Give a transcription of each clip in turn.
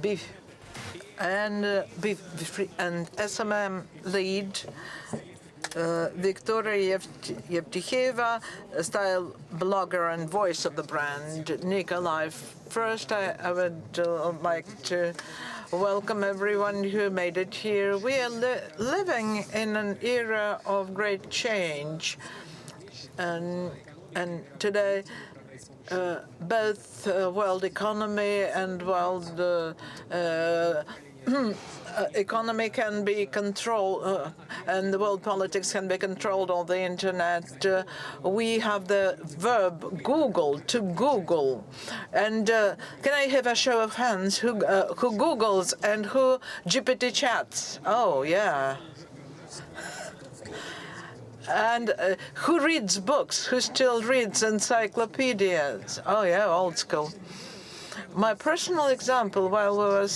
Befree and SMM Lead, Viktoriia Evtikhieva, style blogger and voice of the brand, Nikolay. First, I would like to welcome everyone who made it here. We are living in an era of great change, and today both world economy and world economy can be controlled, and the world politics can be controlled on the internet. We have the verb Google, to Google. And can I have a show of hands who Googles and who GPT chats? Oh, yeah. And who reads books? Who still reads encyclopedias? Oh, yeah, old school. My personal example, while we was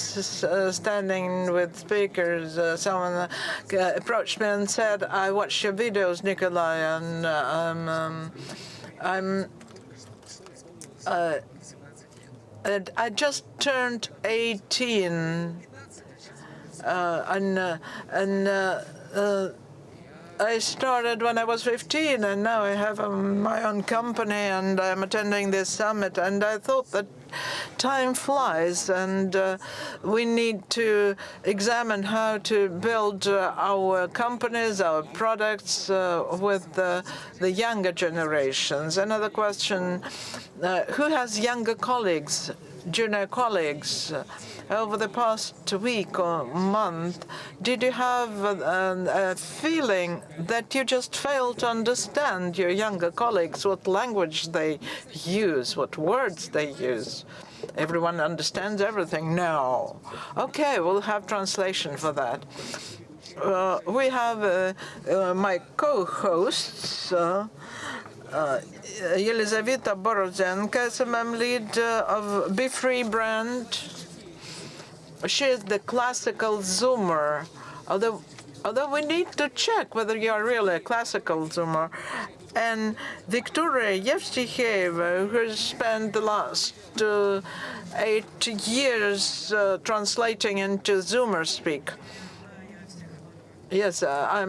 standing with speakers, someone approached me and said, "I watched your videos, Nikolay, and I just turned 18, I started when I was 15, and now I have my own company, and I'm attending this summit, and I thought that time flies, and we need to examine how to build our companies, our products with the younger generations." Another question, who has younger colleagues, junior colleagues? Over the past week or month, did you have a feeling that you just fail to understand your younger colleagues, what language they use, what words they use? Everyone understands everything? No. Okay, we'll have translation for that. We have my co-hosts, Elizaveta Borozienko, SMM Lead of Befree brand. She is the classical Zoomer, although we need to check whether you are really a classical Zoomer. And Viktoriia Evtikhieva, who has spent the last 8 years translating into Zoomer speak. Yes, I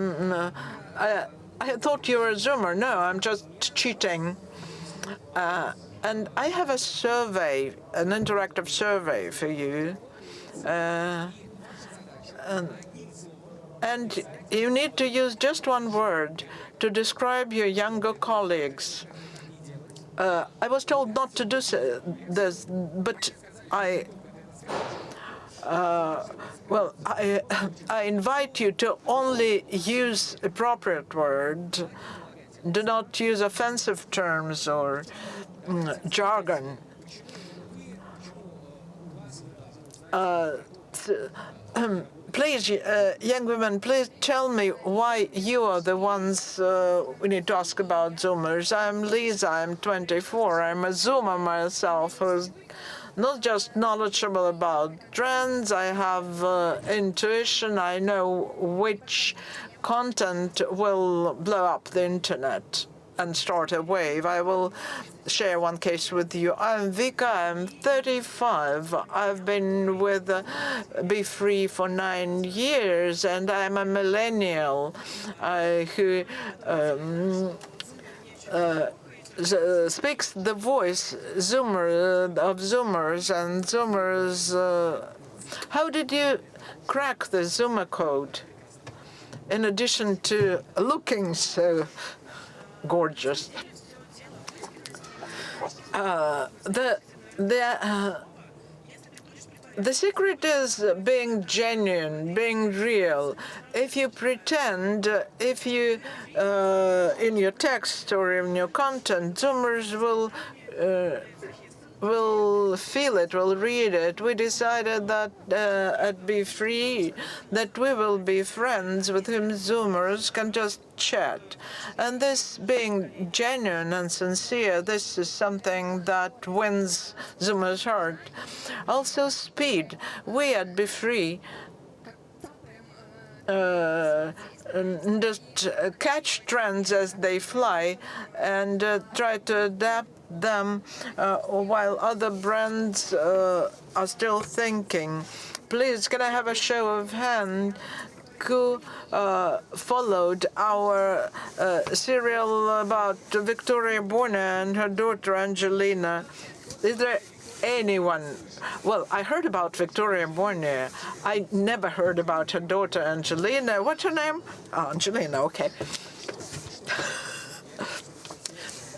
thought you were a Zoomer. No, I'm just cheating. And I have a survey, an interactive survey for you. And you need to use just one word to describe your younger colleagues. I was told not to do this, but I invite you to only use appropriate word. Do not use offensive terms or jargon. Please, young women, please tell me why you are the ones we need to ask about Zoomers. I'm Lisa, I'm 24. I'm a Zoomer myself who's not just knowledgeable about trends. I have intuition. I know which content will blow up the internet and start a wave. I will share one case with you. I'm Vika, I'm 35. I've been with Befree for 9 years, and I'm a millennial who speaks the voice of Zoomers and Zoomers. How did you crack the Zoomer code? In addition to looking so gorgeous. The secret is being genuine, being real. If you pretend, if you in your text or in your content, Zoomers will feel it, will read it. We decided that at Befree that we will be friends with whom Zoomers can just chat. And this being genuine and sincere, this is something that wins Zoomers' heart. Also speed. We at Befree just catch trends as they fly and try to adapt them while other brands are still thinking. Please, can I have a show of hands who followed our serial about Viktoriia Baidina and her daughter Angelina? Is there anyone? Well, I heard about Viktoriia Baidina. I never heard about her daughter Angelina. What's her name? Oh, Angelina, okay.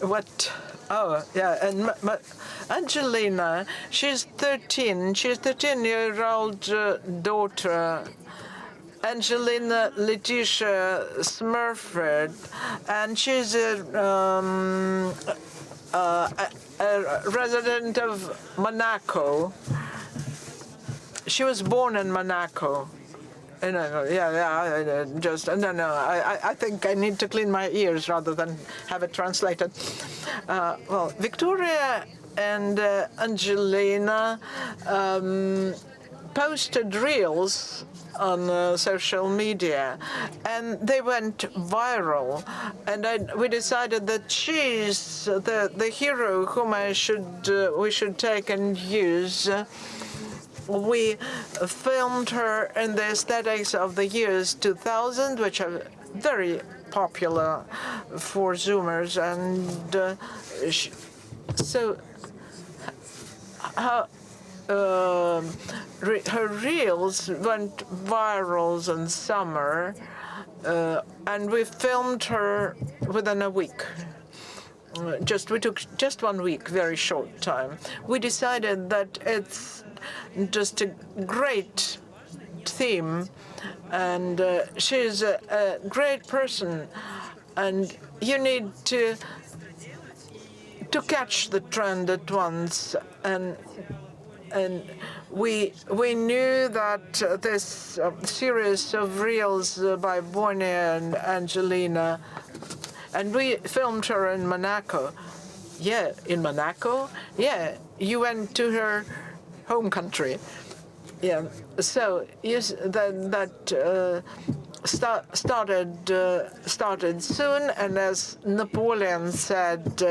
What? Oh, yeah, and Angelina, she's 13. She's 13-year-old daughter, Angelina Letitia Smurford, and she's a resident of Monaco. She was born in Monaco. I think I need to clean my ears rather than have it translated. Well, Viktoriia and Angelina posted reels on social media, and they went viral. And we decided that she's the hero whom we should take and use. We filmed her in the aesthetics of the years 2000, which are very popular for Zoomers, and so her reels went viral in summer, and we filmed her within a week. We took just 1 week, very short time. We decided that it's just a great theme, and she's a great person, and you need to catch the trend at once. And we knew that this series of reels by Baidina and Angelina, and we filmed her in Monaco. Yeah, in Monaco? Yeah, you went to her home country. Yeah, so yes, that started soon, and as Napoleon said,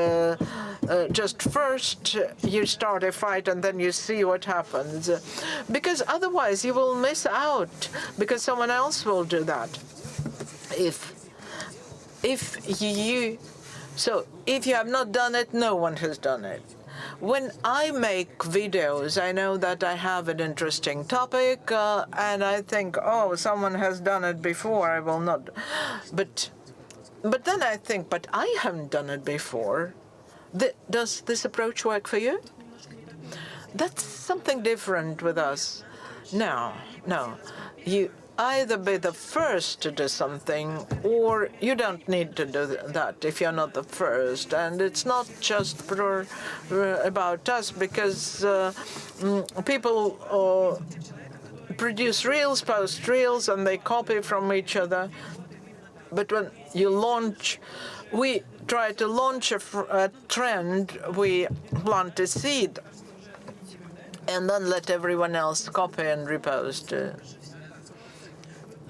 just first you start a fight and then you see what happens, because otherwise you will miss out, because someone else will do that. If you have not done it, no one has done it. When I make videos, I know that I have an interesting topic, and I think, oh, someone has done it before, I will not. But then I think, but I haven't done it before. Does this approach work for you? That's something different with us. No. You either be the first to do something, or you don't need to do that if you're not the first. And it's not just about us, because people produce reels, post reels, and they copy from each other. But when you launch, we try to launch a trend, we plant a seed, and then let everyone else copy and repost.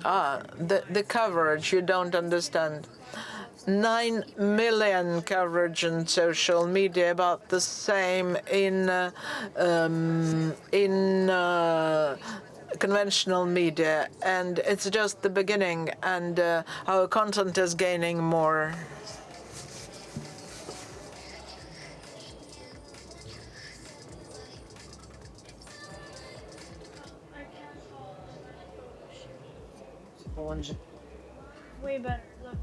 The coverage, you don't understand. 9 million coverage in social media, about the same in conventional media, and it's just the beginning, and our content is gaining more. Way better. Look.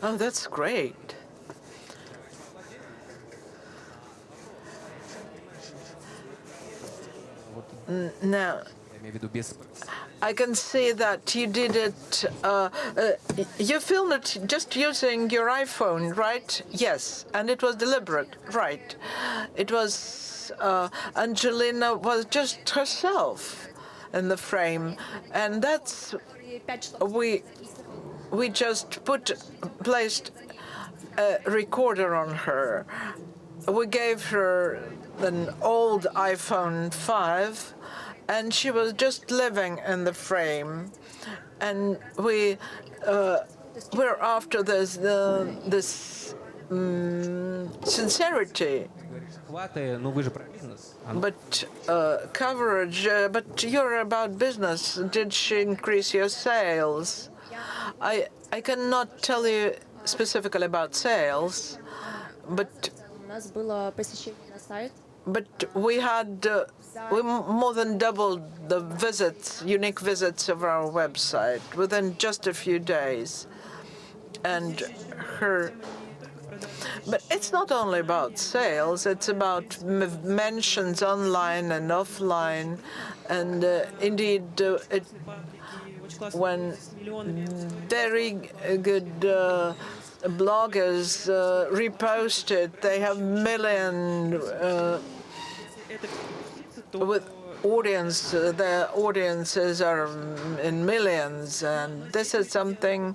Oh, that's great. Now, I can see that you did it, you filmed it just using your iPhone, right? Yes, and it was deliberate, right? It was, Angelina was just herself in the frame, and that's, we just placed a recorder on her. We gave her an old iPhone 5, and she was just living in the frame. And we're after this sincerity. But coverage, but you're about business. Did she increase your sales? I cannot tell you specifically about sales, but we had we more than doubled the visits, unique visits of our website within just a few days. And but it's not only about sales, it's about mentions online and offline. And indeed, when very good bloggers repost it, they have with audience, their audiences are in millions, and this is something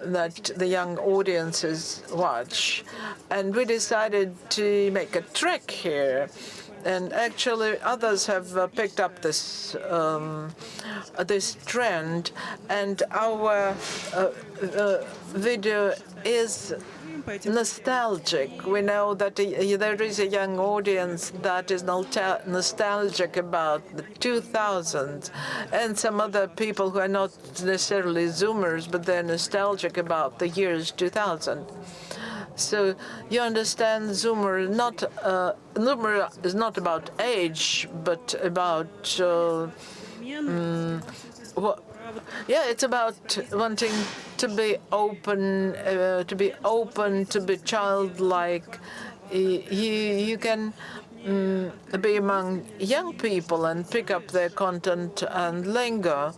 that the young audiences watch. And we decided to make a trick here, and actually others have picked up this this trend, and our video is nostalgic. We know that there is a young audience that is nostalgic about the 2000s, and some other people who are not necessarily Zoomers, but they're nostalgic about the years 2000. So you understand, Zoomer is not about age, but about it's about wanting to be open, to be childlike. You can be among young people and pick up their content and lingo,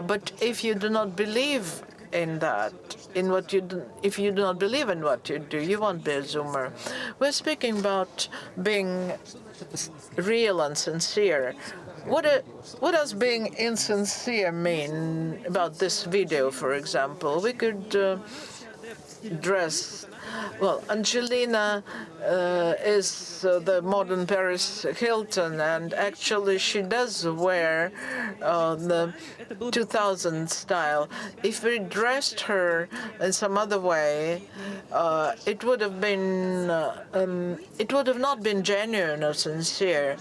but if you do not believe in that, if you do not believe in what you do, you won't be a Zoomer. We're speaking about being real and sincere. What does being insincere mean about this video, for example? We could dress. Well, Angelina is the modern Paris Hilton, and actually she does wear the 2000 style. If we dressed her in some other way, it would have not been genuine or sincere.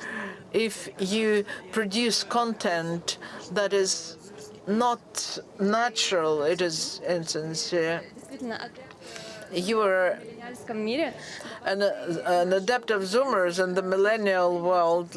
If you produce content that is not natural, it is insincere. You are an adept of Zoomers in the millennial world.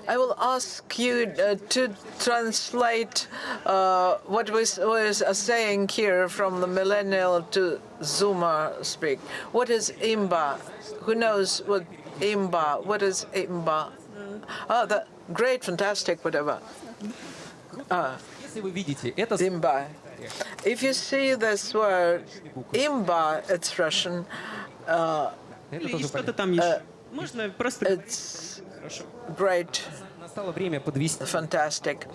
I will ask you to translate what we was saying here from the millennial to Zoomer speak. What is imba? Who knows what imba? What is imba? Oh, great, fantastic, whatever. Imba. If you see this word imba, it's Russian. It's great, fantastic.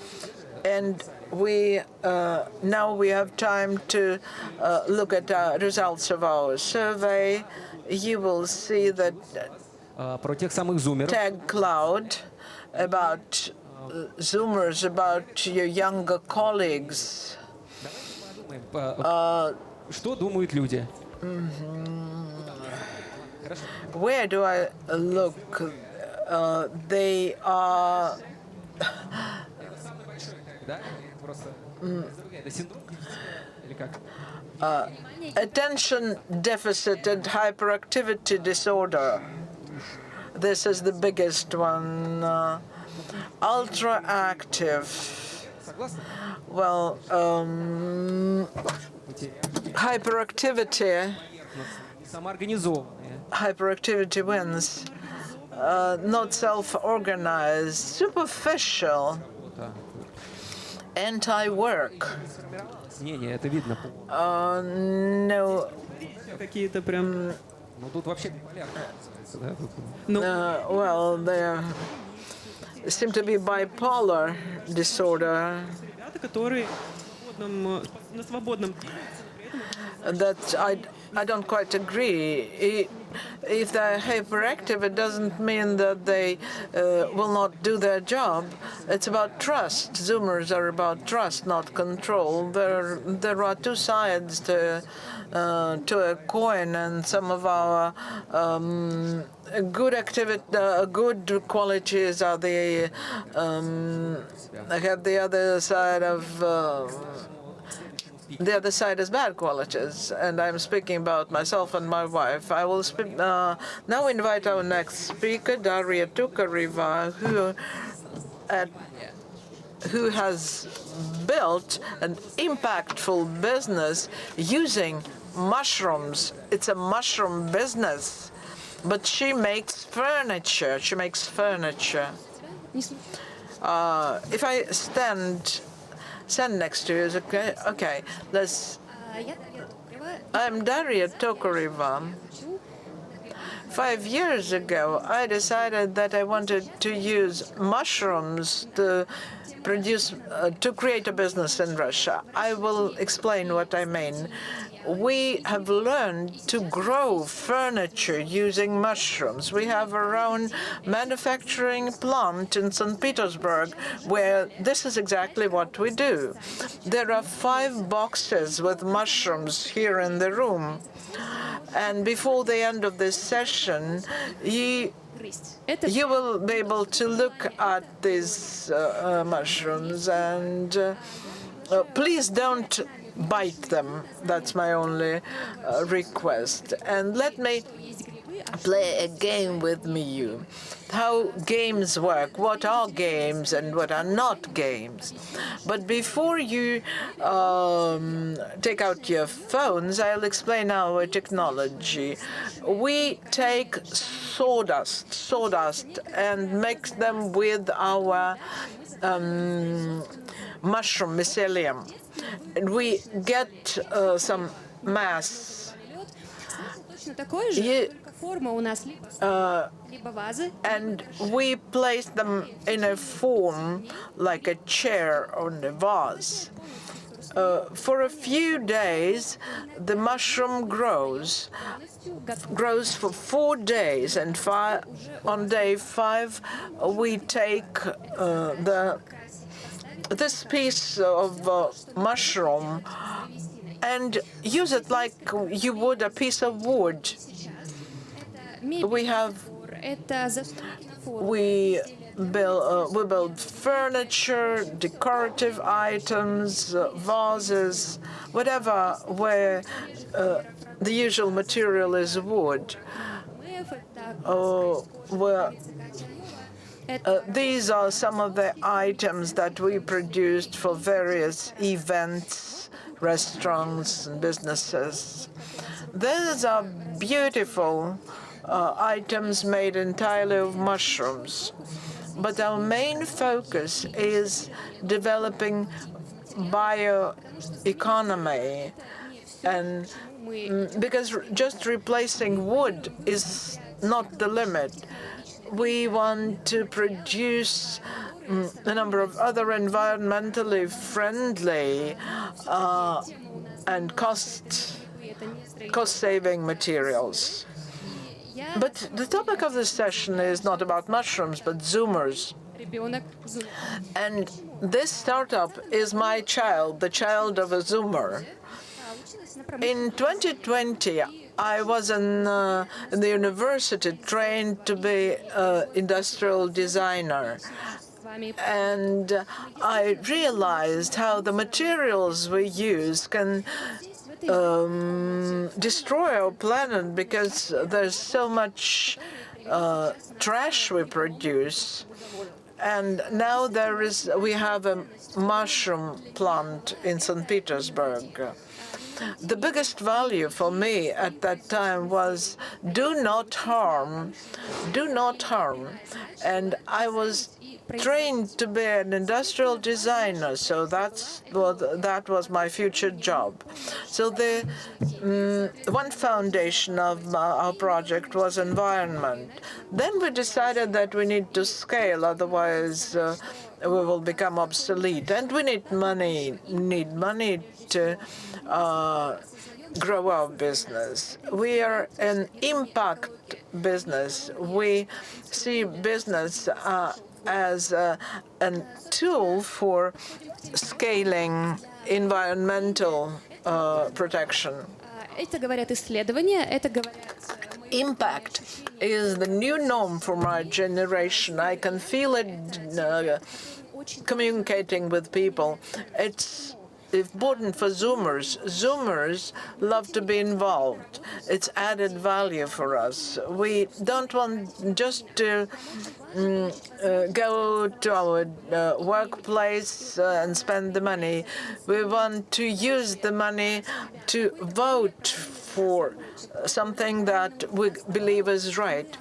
And we now we have time to look at the results of our survey. You will see that tag cloud about Zoomers, about your younger colleagues. Where do I look? They are attention deficit and hyperactivity disorder. This is the biggest one. Ultra active. Well, hyperactivity wins. Not self-organized, superficial, anti-work. No. Well, they seem to be bipolar disorder. That I don't quite agree. If they're hyperactive, it doesn't mean that they will not do their job. It's about trust. Zoomers are about trust, not control. There are two sides to a coin, and some of our good qualities are I have the other side of. The other side is bad qualities, and I'm speaking about myself and my wife. I will now invite our next speaker, Darya Tokareva, who has built an impactful business using mushrooms. It's a mushroom business, but she makes furniture. If I stand next to you, is okay? Okay, I'm Darya Tokareva. 5 years ago, I decided that I wanted to use mushrooms to create a business in Russia. I will explain what I mean. We have learned to grow furniture using mushrooms. We have our own manufacturing plant in St. Petersburg where this is exactly what we do. There are 5 boxes with mushrooms here in the room. And before the end of this session, you will be able to look at these mushrooms and please don't bite them. That's my only request. And let me play a game with you. How games work, what are games and what are not games. But before you take out your phones, I'll explain our technology. We take sawdust and mix them with our mushroom mycelium. And we get some mass. And we place them in a form like a chair on a vase. For a few days, the mushroom grows for 4 days, and on day 5, we take this piece of mushroom and use it like you would a piece of wood. We build furniture, decorative items, vases, whatever where the usual material is wood. These are some of the items that we produced for various events, restaurants, and businesses. These are beautiful items made entirely of mushrooms. But our main focus is developing bioeconomy, and because just replacing wood is not the limit. We want to produce a number of other environmentally friendly and cost-saving materials. But the topic of this session is not about mushrooms, but Zoomers. And this startup is my child, the child of a Zoomer. In 2020, I was in the university trained to be an industrial designer. And I realized how the materials we use can destroy our planet because there's so much trash we produce. And now we have a mushroom plant in St. Petersburg. The biggest value for me at that time was do not harm. And I was trained to be an industrial designer, so that was my future job. So the one foundation of our project was environment. Then we decided that we need to scale, otherwise we will become obsolete. And we need money to grow our business. We are an impact business. We see business as a tool for scaling environmental protection. Это говорят исследования, это говорят Impact is the new norm for my generation. I can feel it communicating with people. It's important for Zoomers. Zoomers love to be involved. It's added value for us. We don't want just to go to our workplace and spend the money. We want to use the money to vote for something that we believe is right.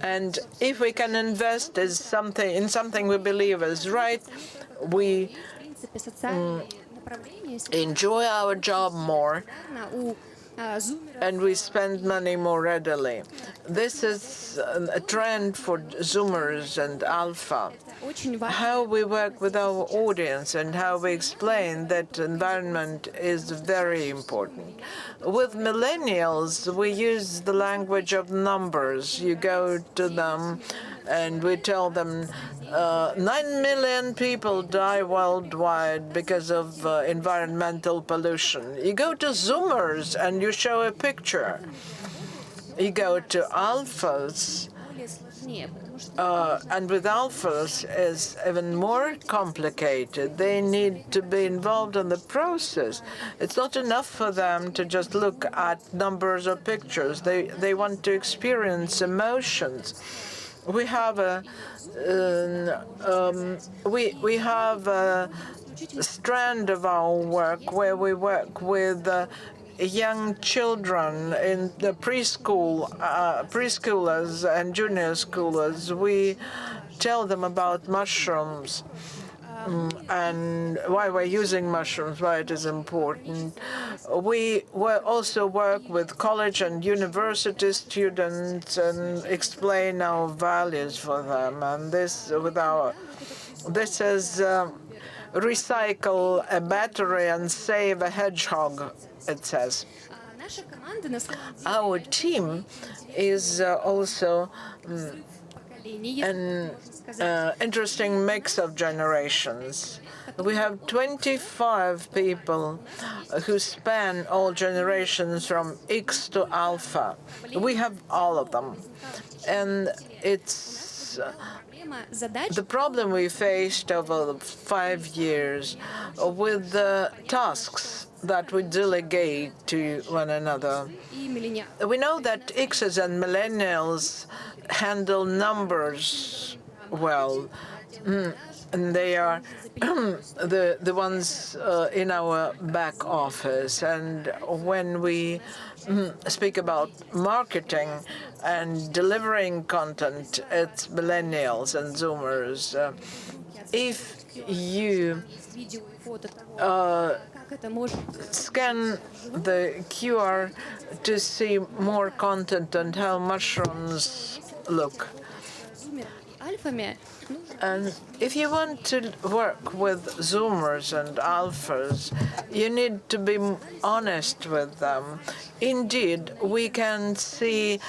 And if we can invest in something we believe is right, we enjoy our job more and we spend money more readily. This is a trend for Zoomers and Alpha. How we work with our audience and how we explain that environment is very important. With Millennials, we use the language of numbers. You go to them and we tell them 9 million people die worldwide because of environmental pollution. You go to Zoomers and you show a picture. You go to Alphas, and with Alphas it's even more complicated. They need to be involved in the process. It's not enough for them to just look at numbers or pictures. They want to experience emotions. We have a strand of our work where we work with young children in the preschoolers and junior schoolers. We tell them about mushrooms and why we're using mushrooms, why it is important. We also work with college and university students and explain our values for them. And this is recycle a battery and save a hedgehog, it says. Our team is also an interesting mix of generations. We have 25 people who span all generations from X to Alpha. We have all of them. And it's the problem we faced over 5 years with the tasks that we delegate to one another. We know that X's and Millennials handle numbers well, and they are the ones in our back office. And when we speak about marketing and delivering content, it's Millennials and Zoomers. If you scan the QR to see more content and how mushrooms look. And if you want to work with Zoomers and Alphas, you need to be honest with them. Indeed, we can see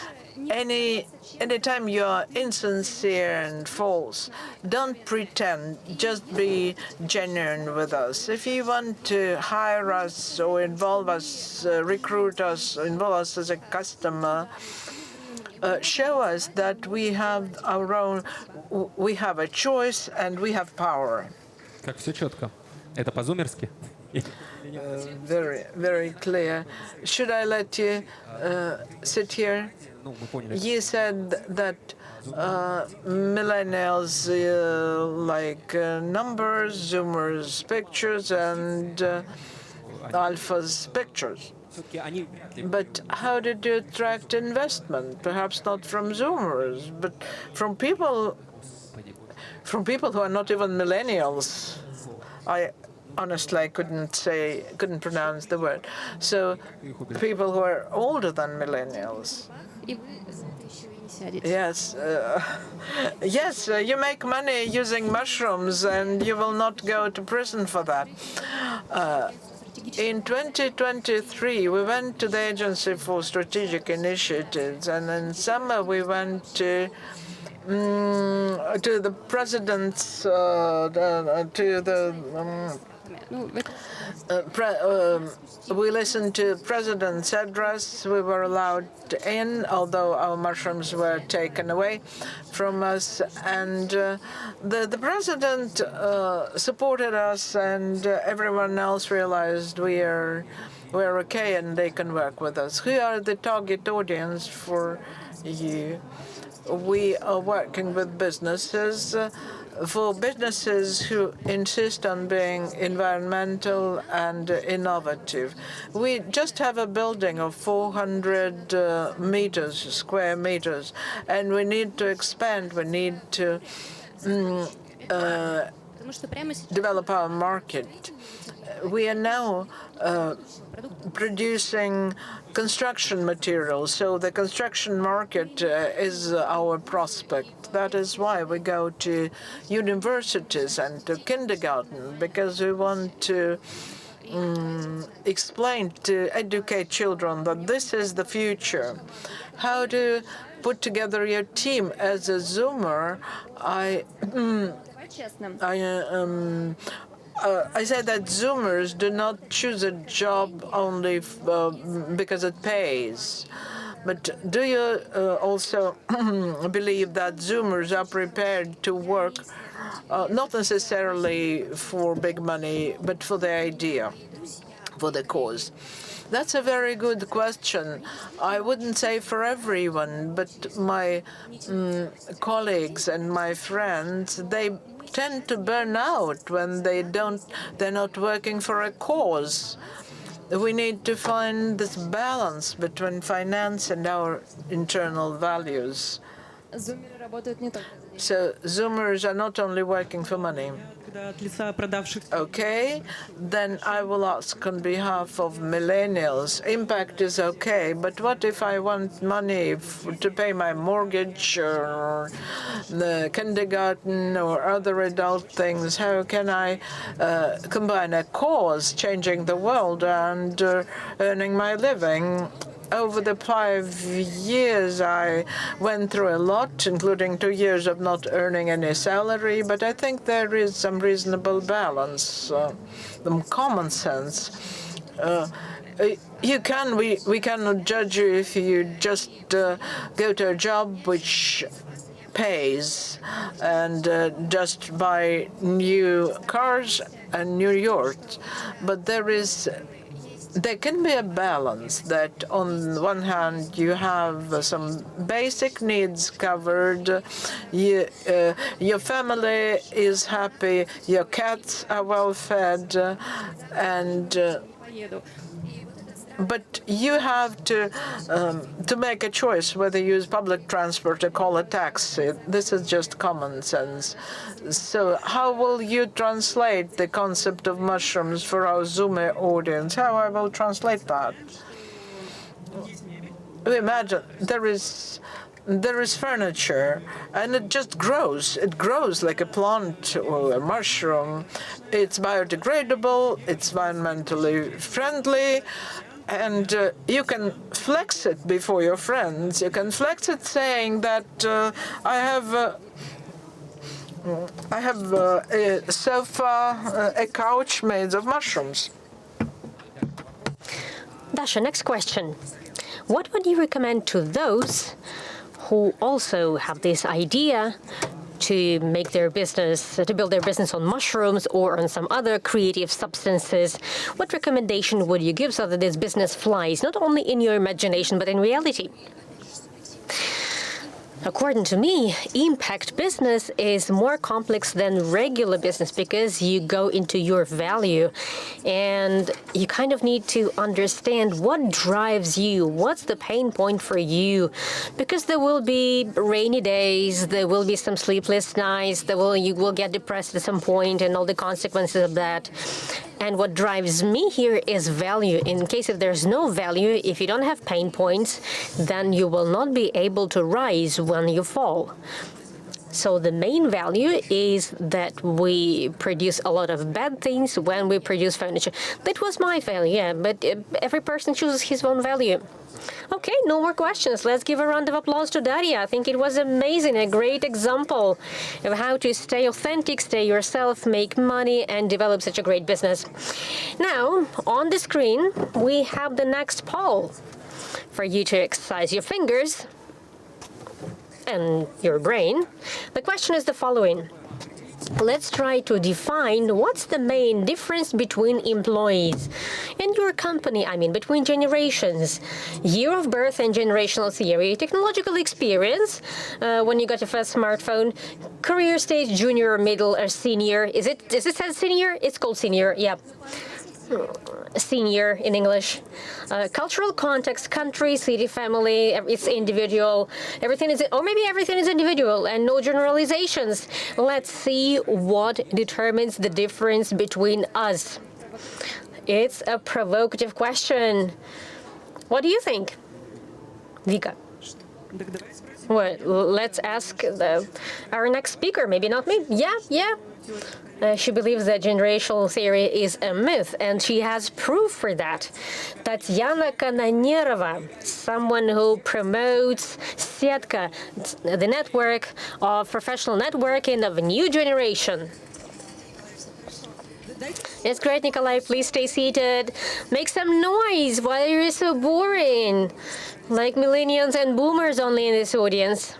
anytime you are insincere and false, don't pretend, just be genuine with us. If you want to hire us or involve us, recruit us, involve us as a customer, show us that we have our own, we have a choice and we have power. Как все четко. Это по-зумерски? Very, very clear. Should I let you sit here? You said that Millennials like numbers, Zoomers pictures, and Alphas pictures. But how did you attract investment? Perhaps not from Zoomers, but from people who are not even Millennials. I honestly couldn't pronounce the word. So people who are older than Millennials. Yes, yes, you make money using mushrooms and you will not go to prison for that. In 2023, we went to the Agency for Strategic Initiatives, and in summer we went to the president's, we listened to the president's address. We were allowed in, although our mushrooms were taken away from us. And the president supported us, and everyone else realized we're okay and they can work with us. Who are the target audience for you? We are working with businesses. For businesses who insist on being environmental and innovative. We just have a building of 400 square meters, and we need to expand. We need to develop our market. We are now producing construction materials, so the construction market is our prospect. That is why we go to universities and to kindergarten, because we want to explain, to educate children that this is the future. How to put together your team. As a Zoomer, I said that Zoomers do not choose a job only because it pays. But do you also believe that Zoomers are prepared to work not necessarily for big money, but for the idea, for the cause? That's a very good question. I wouldn't say for everyone, but my colleagues and my friends, they tend to burn out when they're not working for a cause. We need to find this balance between finance and our internal values. So Zoomers are not only working for money. Okay, then I will ask on behalf of Millennials. Impact is okay, but what if I want money to pay my mortgage or the kindergarten or other adult things? How can I combine a cause, changing the world, and earning my living? Over the 5 years, I went through a lot, including 2 years of not earning any salary, but I think there is some reasonable balance, some common sense. We cannot judge you if you just go to a job which pays and just buy new cars and new yachts. But there can be a balance that on one hand you have some basic needs covered, your family is happy, your cats are well fed, but you have to make a choice whether you use public transport or call a taxi. This is just common sense. So how will you translate the concept of mushrooms for our Zoomer audience? How I will translate that? Imagine there is furniture, and it just grows. It grows like a plant or a mushroom. It's biodegradable, it's environmentally friendly, and you can flex it before your friends. You can flex it saying that I have a sofa, a couch made of mushrooms. Dasha, next question. What would you recommend to those who also have this idea to make their business, to build their business on mushrooms or on some other creative substances? What recommendation would you give so that this business flies, not only in your imagination, but in reality? According to me, impact business is more complex than regular business because you go into your value and you kind of need to understand what drives you, what's the pain point for you, because there will be rainy days, there will be some sleepless nights, you will get depressed at some point and all the consequences of that. And what drives me here is value. In case if there's no value, if you don't have pain points, then you will not be able to rise when you fall. So the main value is that we produce a lot of bad things when we produce furniture. That was my value, yeah, but every person chooses his own value. Okay, no more questions. Let's give a round of applause to Darya. I think it was amazing, a great example of how to stay authentic, stay yourself, make money, and develop such a great business. Now, on the screen, we have the next poll for you to exercise your fingers and your brain. The question is the following. Let's try to define what's the main difference between employees and your company, between generations. Year of birth and generational theory, technological experience, when you got your first smartphone, career stage, junior, middle, or senior. Does it say senior? It's called senior, yeah. Senior in English. Cultural context, country, city, family, it's individual. Everything is individual and no generalizations. Let's see what determines the difference between us. It's a provocative question. What do you think? Vika? Well, let's ask our next speaker, maybe not me. Yeah. She believes that generational theory is a myth, and she has proof for that. Tatiana Kanonerova, someone who promotes Setka, the network of professional networking of a new generation. It's great, Nikolay. Please stay seated. Make some noise. Why are you so boring? Like millennials and boomers only in this audience.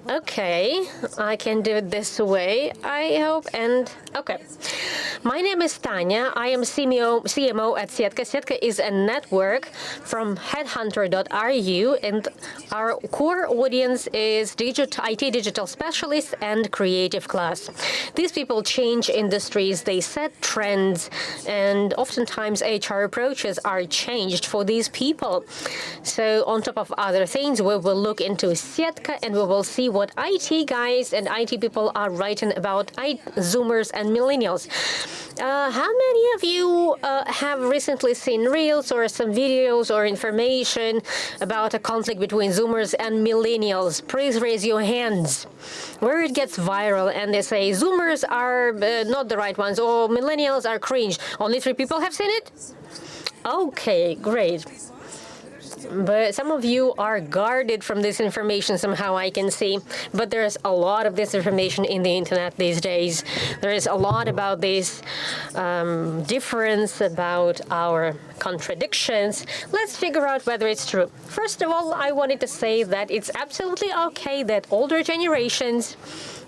Okay, I can do it this way, I hope, and okay. My name is Tanya. I am CMO at Setka. Setka is a network from headhunter.ru, and our core audience is IT digital specialists and creative class. These people change industries, they set trends, and oftentimes HR approaches are changed for these people. So on top of other things, we will look into Setka, and we will see what IT guys and IT people are writing about Zoomers and millennials. How many of you have recently seen reels or some videos or information about a conflict between Zoomers and millennials? Please raise your hands. Where it gets viral and they say Zoomers are not the right ones or millennials are cringe. Only 3 people have seen it? Okay, great. But some of you are guarded from this information somehow, I can see. But there's a lot of this information in the internet these days. There is a lot about this difference, about our contradictions. Let's figure out whether it's true. First of all, I wanted to say that it's absolutely okay that older generations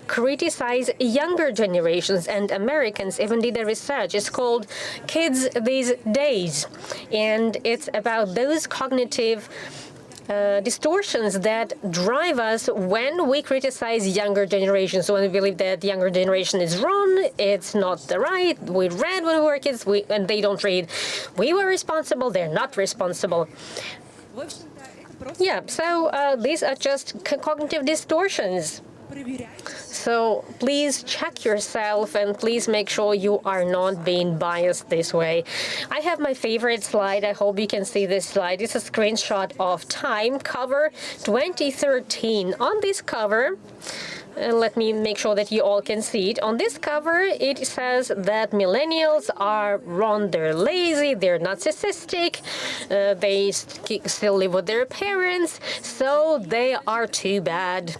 criticize younger generations, and Americans even did a research. It's called Kids These Days, and it's about those cognitive distortions that drive us when we criticize younger generations. So when we believe that the younger generation is wrong, it's not the right. We read when we were kids, and they don't read. We were responsible, they're not responsible. Yeah, so these are just cognitive distortions. So please check yourself and please make sure you are not being biased this way. I have my favorite slide. I hope you can see this slide. It's a screenshot of Time cover 2013. On this cover, let me make sure that you all can see it. On this cover, it says that millennials are wrong, they're lazy, they're narcissistic, they still live with their parents, so they are too bad.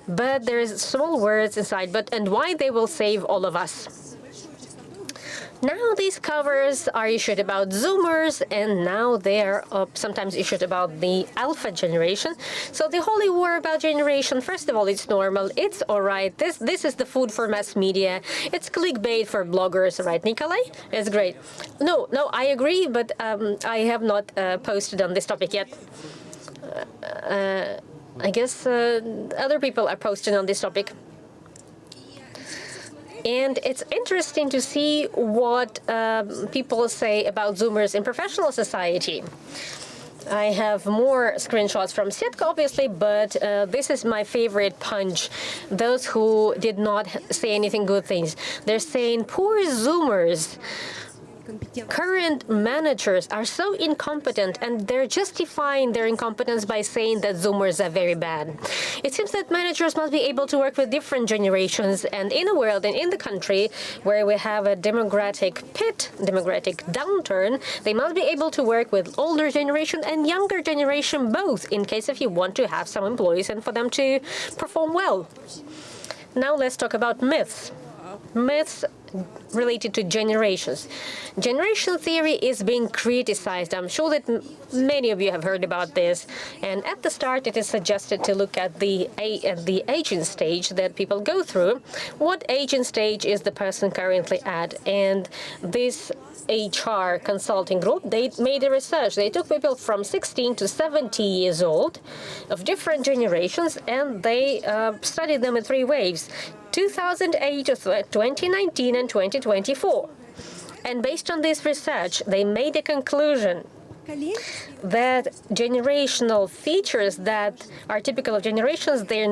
But there's small words inside, and why they will save all of us. Now these covers are issued about Zoomers, and now they are sometimes issued about the Alpha generation. So the holy war about generation, first of all, it's normal, it's all right. This is the food for mass media. It's clickbait for bloggers, right, Nikolay? It's great. No, I agree, but I have not posted on this topic yet. I guess other people are posting on this topic. And it's interesting to see what people say about Zoomers in professional society. I have more screenshots from Setka, obviously, but this is my favorite punch. Those who did not say anything good things. They're saying, poor Zoomers. current managers are so incompetent, and they're justifying their incompetence by saying that Zoomers are very bad. It seems that managers must be able to work with different generations, and in a world and in the country where we have a demographic downturn, they must be able to work with older generation and younger generation both, in case if you want to have some employees and for them to perform well. Now let's talk about myths. Myths related to generations. Generation theory is being criticized. I'm sure that many of you have heard about this. And at the start, it is suggested to look at the aging stage that people go through. What aging stage is the person currently at? And this HR consulting group, they made a research. They took people from 16 to 70 years old of different generations, and they studied them in 3 waves: 2008, 2019, and 2024. And based on this research, they made a conclusion that generational features that are typical of generations, they're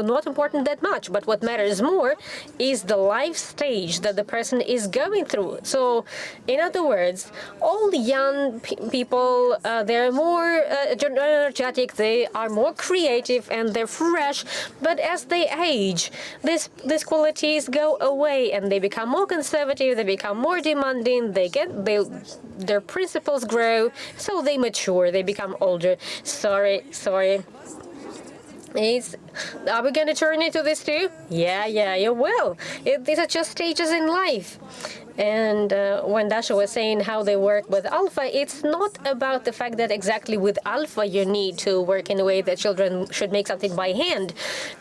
not important that much. But what matters more is the life stage that the person is going through. So, in other words, all young people, they're more energetic, they are more creative, and they're fresh. But as they age, these qualities go away, and they become more conservative, they become more demanding, their principles grow. So they mature, they become older. Sorry. Are we going to turn into this too? Yeah, you will. These are just stages in life. And when Dasha was saying how they work with Alpha, it's not about the fact that exactly with Alpha you need to work in a way that children should make something by hand.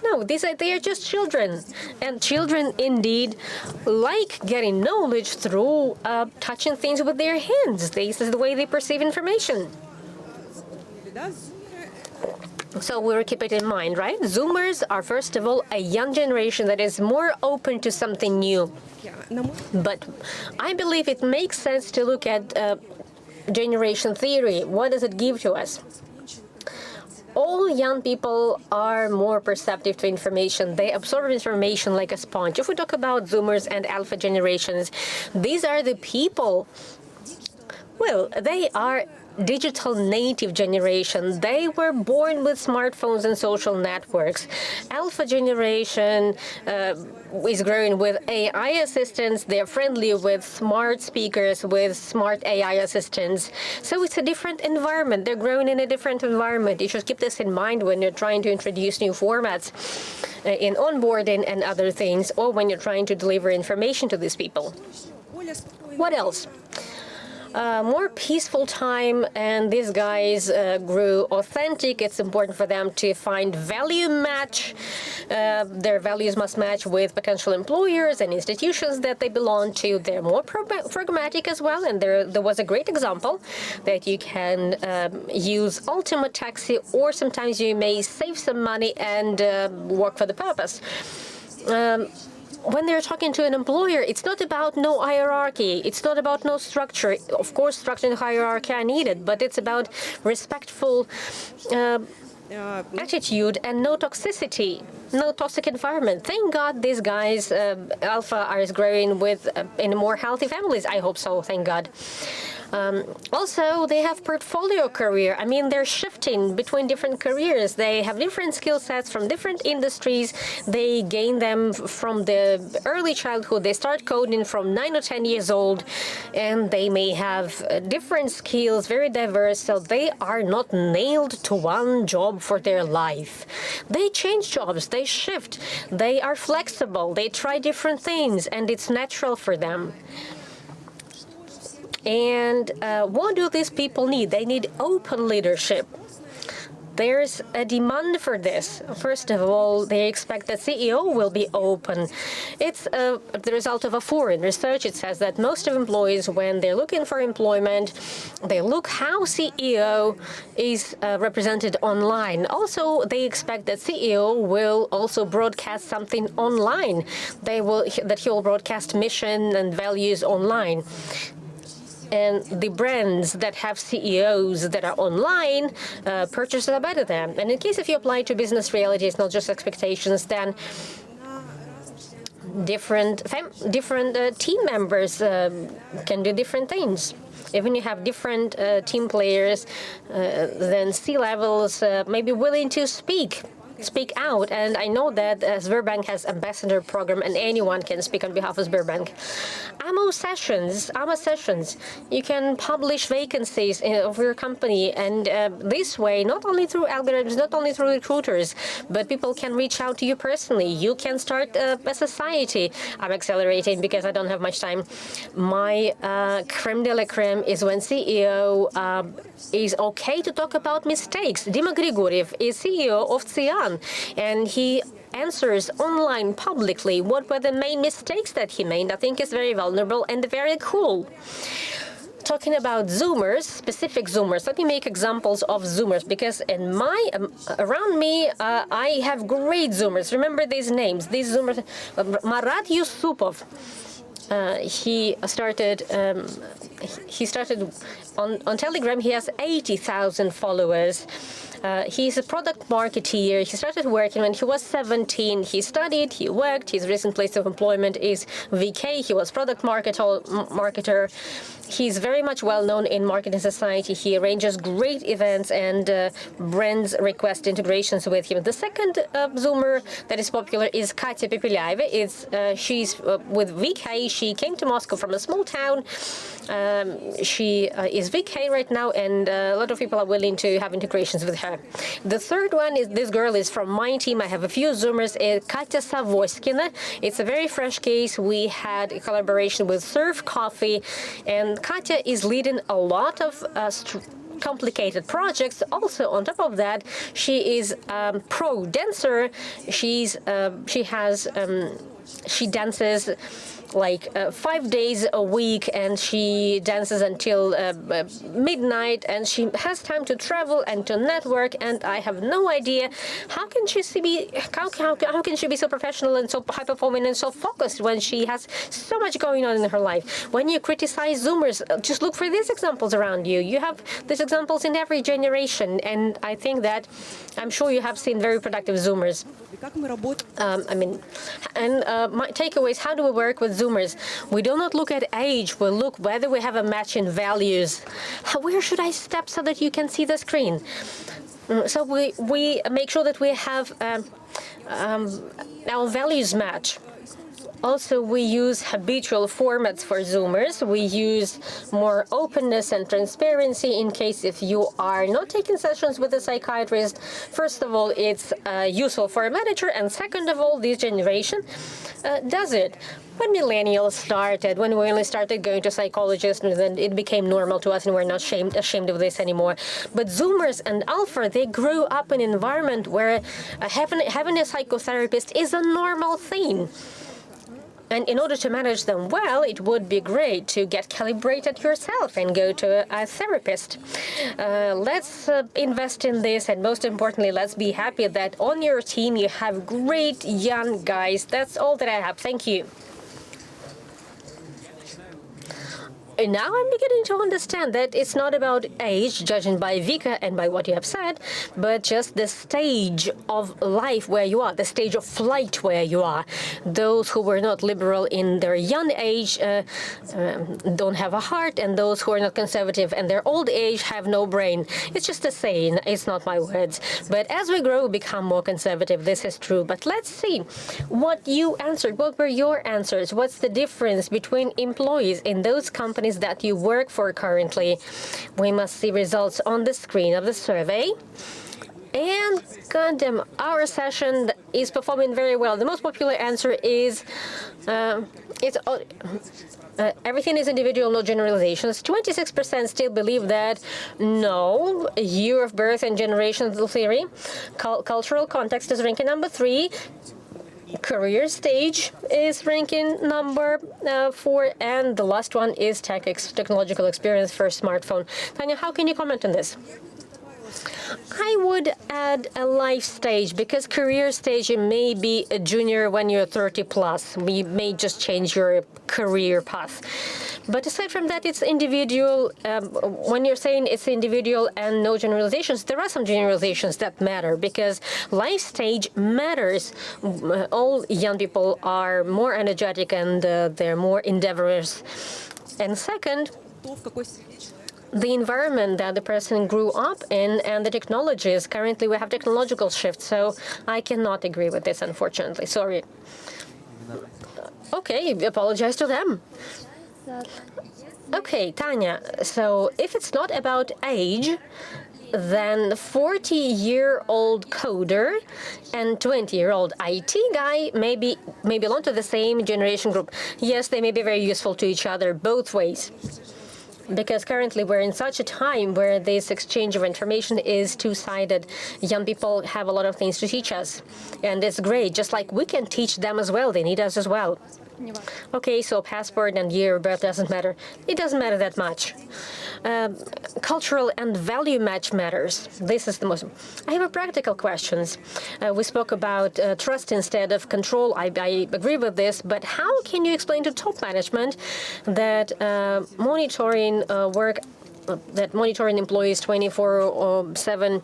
No, they are just children. And children indeed like getting knowledge through touching things with their hands. This is the way they perceive information. So we'll keep it in mind, right? Zoomers are, first of all, a young generation that is more open to something new. But I believe it makes sense to look at generation theory. What does it give to us? All young people are more perceptive to information. They absorb information like a sponge. If we talk about Zoomers and Alpha generations, these are the people, well, they are digital native generation. They were born with smartphones and social networks. Alpha generation is growing with AI assistants. They're friendly with smart speakers, with smart AI assistants. So it's a different environment. They're growing in a different environment. You should keep this in mind when you're trying to introduce new formats in onboarding and other things, or when you're trying to deliver information to these people. What else? More peaceful time, and these guys grew authentic. It's important for them to find value match. Their values must match with potential employers and institutions that they belong to. They're more pragmatic as well, and there was a great example that you can use Ultimate Taxi, or sometimes you may save some money and work for the purpose. When they're talking to an employer, it's not about no hierarchy. It's not about no structure. Of course, structure and hierarchy are needed, but it's about respectful attitude and no toxicity, no toxic environment. Thank God these guys, Alpha, are growing in more healthy families. I hope so. Thank God. Also, they have portfolio career. I mean, they're shifting between different careers. They have different skill sets from different industries. They gain them from the early childhood. They start coding from 9 or 10 years old, and they may have different skills, very diverse, so they are not nailed to one job for their life. They change jobs, they shift, they are flexible, they try different things, and it's natural for them. And what do these people need? They need open leadership. There's a demand for this. First of all, they expect that CEO will be open. It's the result of a foreign research. It says that most of employees, when they're looking for employment, they look how CEO is represented online. Also, they expect that CEO will also broadcast something online. That he will broadcast mission and values online. And the brands that have CEOs that are online, purchases are better than. And in case if you apply to business reality, it's not just expectations, then different team members can do different things. Even you have different team players, then C-levels may be willing to speak out. And I know that Sberbank has ambassador program and anyone can speak on behalf of Sberbank. AMO sessions. You can publish vacancies of your company, and this way, not only through algorithms, not only through recruiters, but people can reach out to you personally. You can start a society. I'm accelerating because I don't have much time. My creme de la creme is when CEO is okay to talk about mistakes. Dima Grigoriev is CEO of Cian, and he answers online publicly what were the main mistakes that he made. I think is very vulnerable and very cool. Talking about Zoomers, specific Zoomers, let me make examples of Zoomers, because in my around me, I have great Zoomers. Remember these names. These Zoomers, Marat Yusupov. He started on Telegram. He has 80,000 followers. He's a product marketeer. He started working when he was 17. He studied, he worked. His recent place of employment is VK. He was product marketer. He's very much well known in marketing society. He arranges great events and brands request integrations with him. The second Zoomer that is popular is Katya Pepelyeva. She's with VK. She came to Moscow from a small town. She is VK right now, and a lot of people are willing to have integrations with her. The third one is this girl is from my team. I have a few Zoomers. Katya Savoskina. It's a very fresh case. We had a collaboration with Serve Coffee, and Katya is leading a lot of complicated projects. Also, on top of that, she is pro dancer. She dances like 5 days a week, and she dances until midnight, and she has time to travel and to network. And I have no idea how can she be so professional and so high performing and so focused when she has so much going on in her life. When you criticize Zoomers, just look for these examples around you. You have these examples in every generation, and I think that I'm sure you have seen very productive Zoomers. My takeaways: how do we work with Zoomers? We do not look at age. We look whether we have a match in values. Where should I step so that you can see the screen? So we make sure that we have our values match. Also, we use habitual formats for Zoomers. We use more openness and transparency in case if you are not taking sessions with a psychiatrist. First of all, it's useful for a manager, and second of all, this generation does it. When Millennials started, when we only started going to psychologists, then it became normal to us, and we're not ashamed of this anymore. But Zoomers and Alpha, they grew up in an environment where having a psychotherapist is a normal thing. And in order to manage them well, it would be great to get calibrated yourself and go to a therapist. Let's invest in this, and most importantly, let's be happy that on your team you have great young guys. That's all that I have. Thank you. And now I'm beginning to understand that it's not about age, judging by Vika and by what you have said, but just the stage of life where you are, the stage of flight where you are. Those who were not liberal in their young age don't have a heart, and those who are not conservative in their old age have no brain. It's just a saying. It's not my words. But as we grow, we become more conservative. This is true. But let's see what you answered. What were your answers? What's the difference between employees in those companies that you work for currently? We must see results on the screen of the survey. And goddamn, our session is performing very well. The most popular answer is everything is individual, no generalizations. 26% still believe that no, year of birth and generational theory. Cultural context is ranking number 3. Career stage is ranking number 4, and the last one is technological experience for smartphone. Tanya, how can you comment on this? I would add a life stage, because career stage, you may be a junior when you're 30 plus. We may just change your career path. But aside from that, it's individual. When you're saying it's individual and no generalizations, there are some generalizations that matter because life stage matters. All young people are more energetic and they're more endeavors. And second, the environment that the person grew up in and the technologies. Currently, we have technological shifts, so I cannot agree with this, unfortunately. Sorry. Okay, apologize to them. Okay, Tanya, so if it's not about age, then 40-year-old coder and 20-year-old IT guy may belong to the same generation group. Yes, they may be very useful to each other both ways. Because currently we're in such a time where this exchange of information is two-sided. Young people have a lot of things to teach us. And it's great, just like we can teach them as well. They need us as well. Okay, so passport and year of birth doesn't matter. It doesn't matter that much. Cultural and value match matters. This is the most. I have a practical questions. We spoke about trust instead of control. I agree with this, but how can you explain to top management that monitoring work, that monitoring employees 24/7?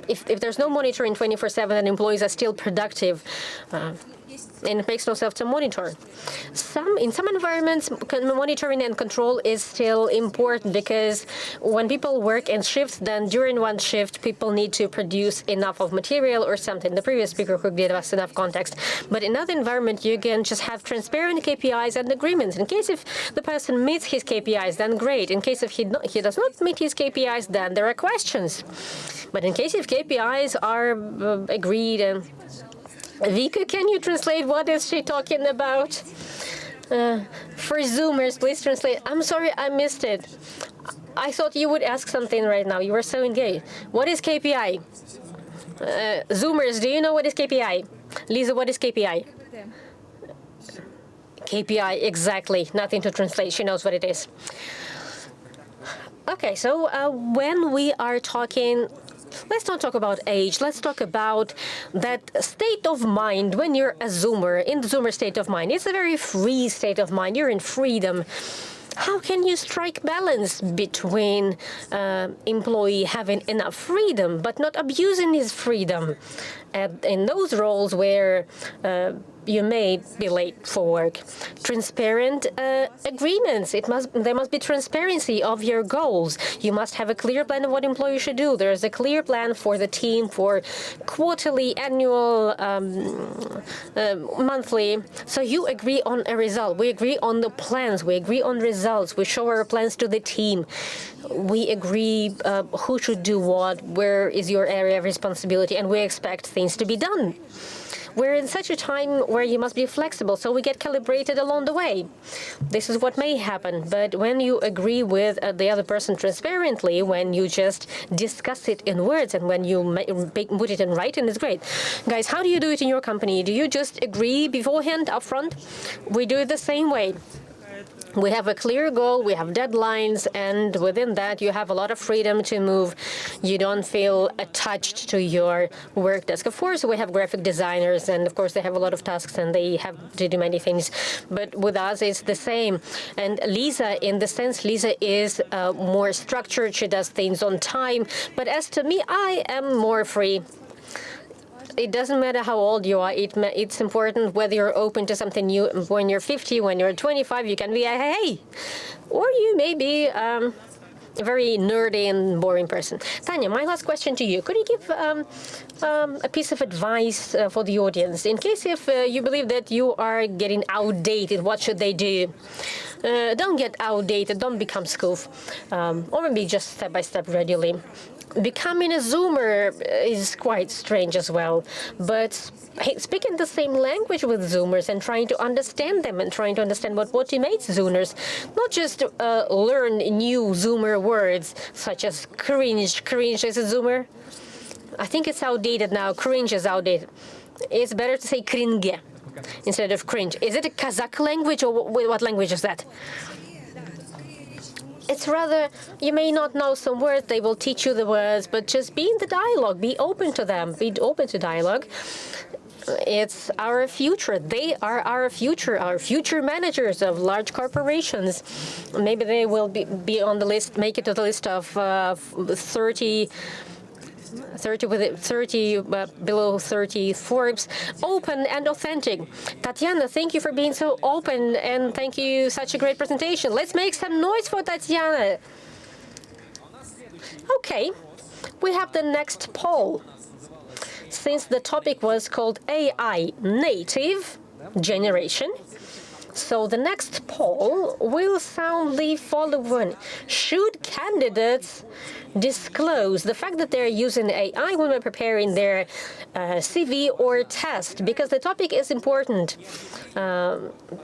If there's no monitoring 24/7, then employees are still productive. And it makes no sense to monitor. In some environments, monitoring and control is still important because when people work in shifts, then during one shift, people need to produce enough of material or something. The previous speaker could give us enough context. But in another environment, you can just have transparent KPIs and agreements. In case if the person meets his KPIs, then great. In case if he does not meet his KPIs, then there are questions. But in case if KPIs are agreed and Vika, can you translate what is she talking about? For Zoomers, please translate. I'm sorry, I missed it. I thought you would ask something right now. You were so engaged. What is KPI? Zoomers, do you know what is KPI? Lisa, what is KPI? KPI, exactly. Nothing to translate. She knows what it is. Okay, so when we are talking, let's not talk about age. Let's talk about that state of mind when you're a Zoomer, in the Zoomer state of mind. It's a very free state of mind. You're in freedom. How can you strike balance between employee having enough freedom but not abusing his freedom? In those roles where you may be late for work. Transparent agreements. There must be transparency of your goals. You must have a clear plan of what employees should do. There is a clear plan for the team for quarterly, annual, monthly. So you agree on a result. We agree on the plans. We agree on results. We show our plans to the team. We agree who should do what, where is your area of responsibility, and we expect things to be done. We're in such a time where you must be flexible, so we get calibrated along the way. This is what may happen, but when you agree with the other person transparently, when you just discuss it in words, and when you put it in writing, it's great. Guys, how do you do it in your company? Do you just agree beforehand, upfront? We do it the same way. We have a clear goal, we have deadlines, and within that you have a lot of freedom to move. You don't feel attached to your work desk. Of course, we have graphic designers, and of course they have a lot of tasks and they have to do many things. But with us, it's the same. And Lisa, in the sense, Lisa is more structured. She does things on time. But as to me, I am more free. It doesn't matter how old you are. It's important whether you're open to something new. When you're 50, when you're 25, you can be a hey. Or you may be a very nerdy and boring person. Tanya, my last question to you. Could you give a piece of advice for the audience? In case if you believe that you are getting outdated, what should they do? Don't get outdated. Don't become scoof. Or maybe just step-by-step gradually. Becoming a Zoomer is quite strange as well, but speaking the same language with Zoomers and trying to understand them and trying to understand what motivates Zoomers, not just learn new Zoomer words such as cringe. Cringe is a Zoomer? I think it's outdated now. Cringe is outdated. It's better to say cringe instead of cringe. Is it a Kazakh language or what language is that? It's rather, you may not know some words, they will teach you the words, but just be in the dialogue, be open to them, be open to dialogue. It's our future. They are our future managers of large corporations. Maybe they will be on the list, make it to the list of 30 below 30 Forbes, open and authentic. Tatiana, thank you for being so open, and thank you, such a great presentation. Let's make some noise for Tatiana. Okay, we have the next poll. Since the topic was called AI native generation, so the next poll will sound the following. Should candidates disclose the fact that they're using AI when they're preparing their CV or test? Because the topic is important.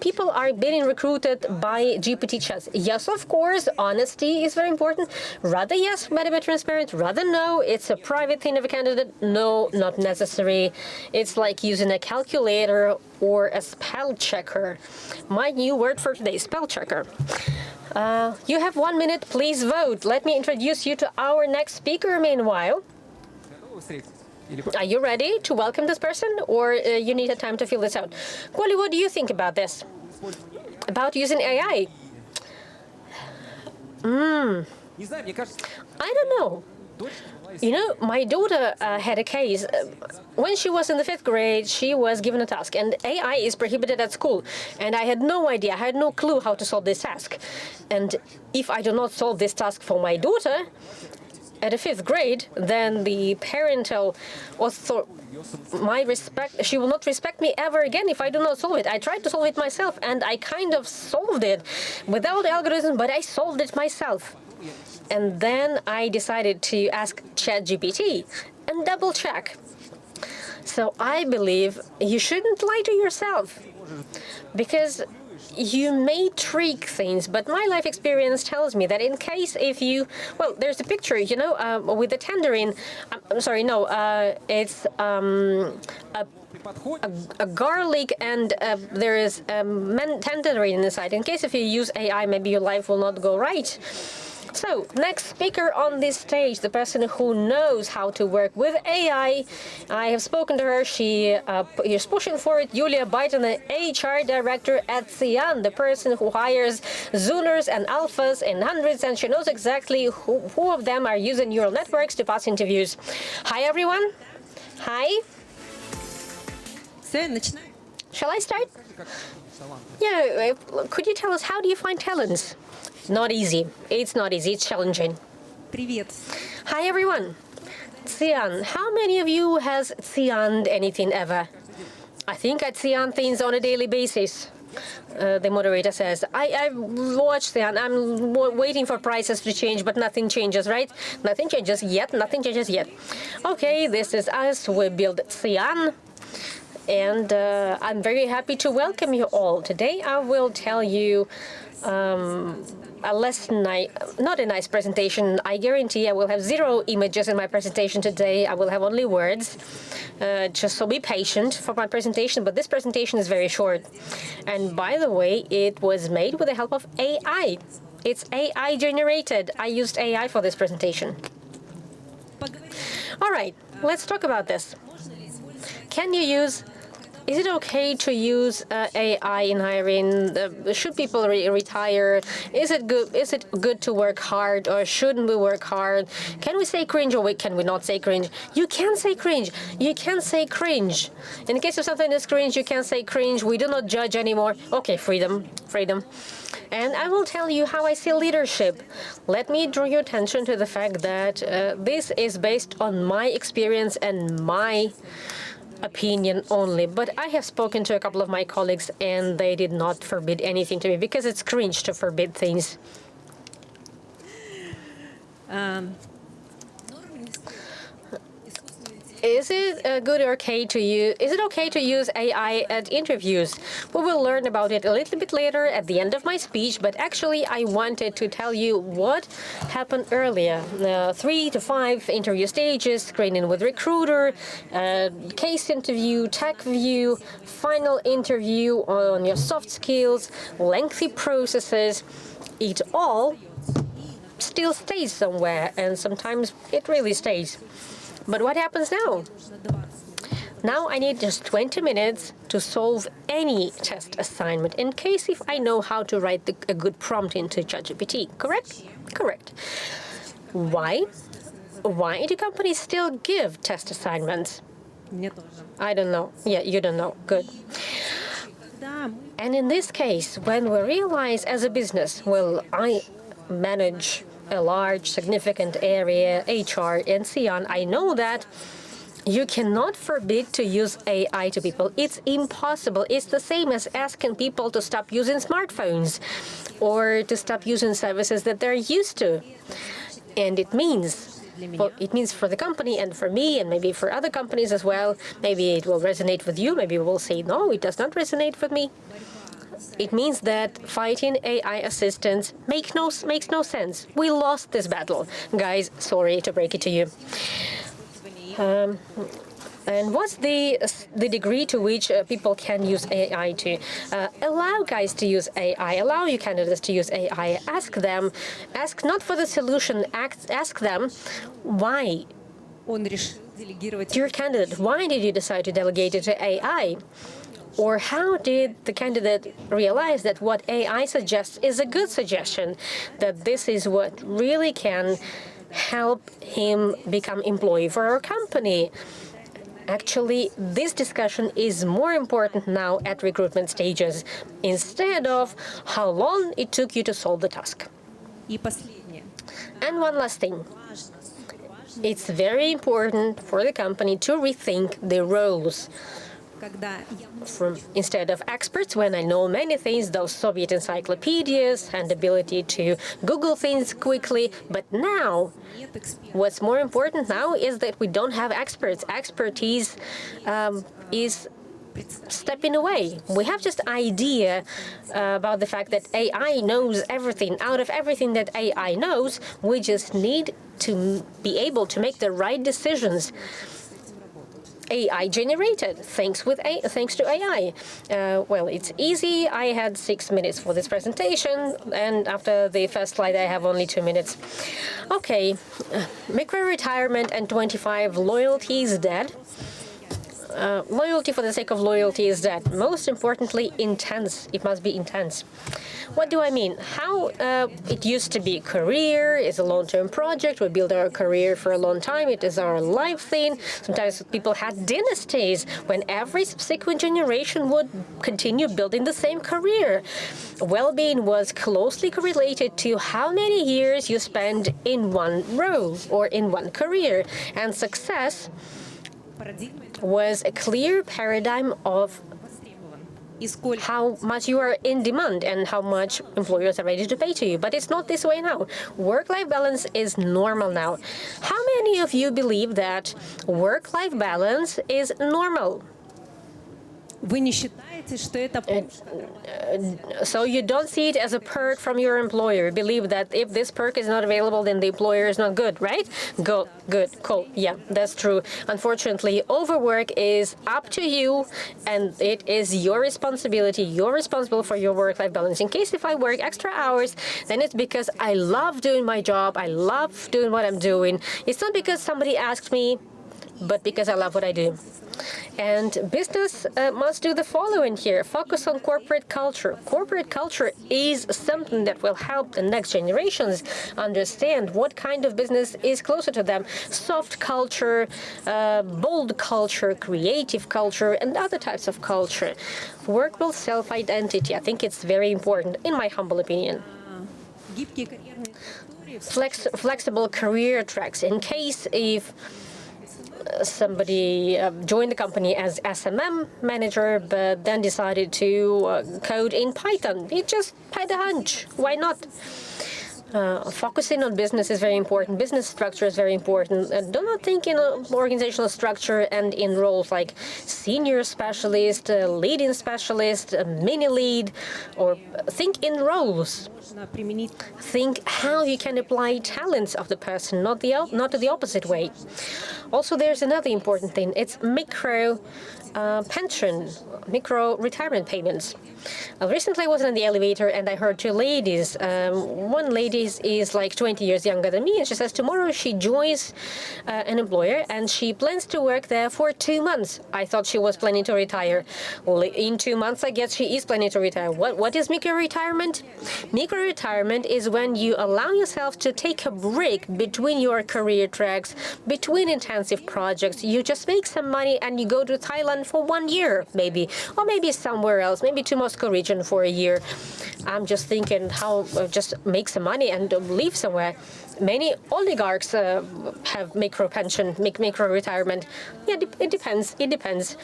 People are being recruited by GPT chats. Yes, of course, honesty is very important. Rather yes, better be transparent. Rather no, it's a private thing of a candidate. No, not necessary. It's like using a calculator or a spell checker. My new word for today, spell checker. You have 1 minute, please vote. Let me introduce you to our next speaker meanwhile. Are you ready to welcome this person, or you need a time to fill this out? Koly, what do you think about this? About using AI? I don't know. You know, my daughter had a case. When she was in the 5th grade, she was given a task, and AI is prohibited at school. And I had no idea, I had no clue how to solve this task. And if I do not solve this task for my daughter at the 5th grade, then the parental she will not respect me ever again if I do not solve it. I tried to solve it myself, and I kind of solved it without algorithm, but I solved it myself. And then I decided to ask ChatGPT and double check. So I believe you shouldn't lie to yourself, because you may trick things, but my life experience tells me that in case if you, well, there's a picture, you know, with the tendering, it's a garlic, and there is tendering inside. In case if you use AI, maybe your life will not go right. So, next speaker on this stage, the person who knows how to work with AI. I have spoken to her. She is pushing for it. Yulia Baidina, HR director at Cian, the person who hires Zooners and Alphas in hundreds, and she knows exactly who of them are using neural networks to pass interviews. Hi, everyone. Hi. Shall I start? Yeah, could you tell us, how do you find talents? Not easy. It's not easy. It's challenging. Hi, everyone. Cian. How many of you has Cian'd anything ever? I think I Cian things on a daily basis. The moderator says, I watched Cian. I'm waiting for prices to change, but nothing changes, right? Nothing changes yet. Nothing changes yet. Okay, this is us. We build Cian. And I'm very happy to welcome you all. Today I will tell you not a nice presentation. I guarantee I will have 0 images in my presentation today. I will have only words. Just so be patient for my presentation. But this presentation is very short. And by the way, it was made with the help of AI. It's AI generated. I used AI for this presentation. All right, let's talk about this. Is it okay to use AI in hiring? Should people retire? Is it good to work hard, or shouldn't we work hard? Can we say cringe, or can we not say cringe? You can say cringe. You can say cringe. In case of something is cringe, you can say cringe. We do not judge anymore. Okay, freedom. And I will tell you how I see leadership. Let me draw your attention to the fact that this is based on my experience and my opinion only, but I have spoken to a couple of my colleagues, and they did not forbid anything to me, because it's cringe to forbid things. Is it okay to use AI at interviews? We will learn about it a little bit later at the end of my speech, but actually I wanted to tell you what happened earlier. 3 to 5 interview stages, screening with recruiter, case interview, tech view, final interview on your soft skills, lengthy processes. It all still stays somewhere, and sometimes it really stays. But what happens now? Now I need just 20 minutes to solve any test assignment in case if I know how to write a good prompt into ChatGPT. Correct? Correct. Why? Why do companies still give test assignments? I don't know. Yeah, you don't know. Good. And in this case, when we realize as a business, well, I manage a large, significant area, HR and Cian, I know that you cannot forbid to use AI to people. It's impossible. It's the same as asking people to stop using smartphones or to stop using services that they're used to. And it means, well, it means for the company and for me and maybe for other companies as well, maybe it will resonate with you, maybe we'll say, no, it does not resonate with me. It means that fighting AI assistants makes no sense. We lost this battle. Guys, sorry to break it to you. And what's the degree to which people can use AI to allow guys to use AI, allow you candidates to use AI, ask them, ask not for the solution, ask them why. Dear candidate, why did you decide to delegate it to AI? Or how did the candidate realize that what AI suggests is a good suggestion, that this is what really can help him become employee for our company? Actually, this discussion is more important now at recruitment stages, instead of how long it took you to solve the task. And one last thing. It's very important for the company to rethink the roles. Instead of experts, when I know many things, those Soviet encyclopedias and ability to Google things quickly. But now, what's more important now is that we don't have experts. Expertise is stepping away. We have just idea about the fact that AI knows everything. Out of everything that AI knows, we just need to be able to make the right decisions. AI generated, thanks to AI. Well, it's easy. I had 6 minutes for this presentation, and after the first slide, I have only 2 minutes. Okay, micro-retirement and 25 loyalty is dead. Loyalty for the sake of loyalty is dead. Most importantly, intense. It must be intense. What do I mean? How it used to be career is a long-term project. We build our career for a long time. It is our life thing. Sometimes people had dynasties when every subsequent generation would continue building the same career. Well-being was closely correlated to how many years you spend in one role or in one career. And success was a clear paradigm of how much you are in demand and how much employers are ready to pay to you. But it's not this way now. Work-life balance is normal now. How many of you believe that work-life balance is normal? So you don't see it as a perk from your employer. Believe that if this perk is not available, then the employer is not good, right? Good, cool. Yeah, that's true. Unfortunately, overwork is up to you, and it is your responsibility. You're responsible for your work-life balance. In case if I work extra hours, then it's because I love doing my job. I love doing what I'm doing. It's not because somebody asked me, but because I love what I do. And business must do the following here. Focus on corporate culture. Corporate culture is something that will help the next generations understand what kind of business is closer to them. Soft culture, bold culture, creative culture, and other types of culture. Work will self-identity. I think it's very important, in my humble opinion. Flexible career tracks. In case if somebody joined the company as SMM manager, but then decided to code in Python. He just had a hunch. Why not? Focusing on business is very important. Business structure is very important. Do not think in organizational structure and in roles like senior specialist, leading specialist, mini lead, or think in roles. Think how you can apply talents of the person, not the opposite way. Also, there's another important thing. It's pension, micro retirement payments. Recently, I was in the elevator and I heard two ladies. One lady she is like 20 years younger than me, and she says tomorrow she joins an employer and she plans to work there for 2 months. I thought she was planning to retire. Well, in 2 months, I guess she is planning to retire. What is micro-retirement? Micro-retirement is when you allow yourself to take a break between your career tracks, between intensive projects. You just make some money and you go to Thailand for 1 year, maybe, or maybe somewhere else, maybe to Moscow region for a year. I'm just thinking how just make some money and live somewhere. Many oligarchs have micro-pension, micro-retirement. Yeah, it depends. It depends.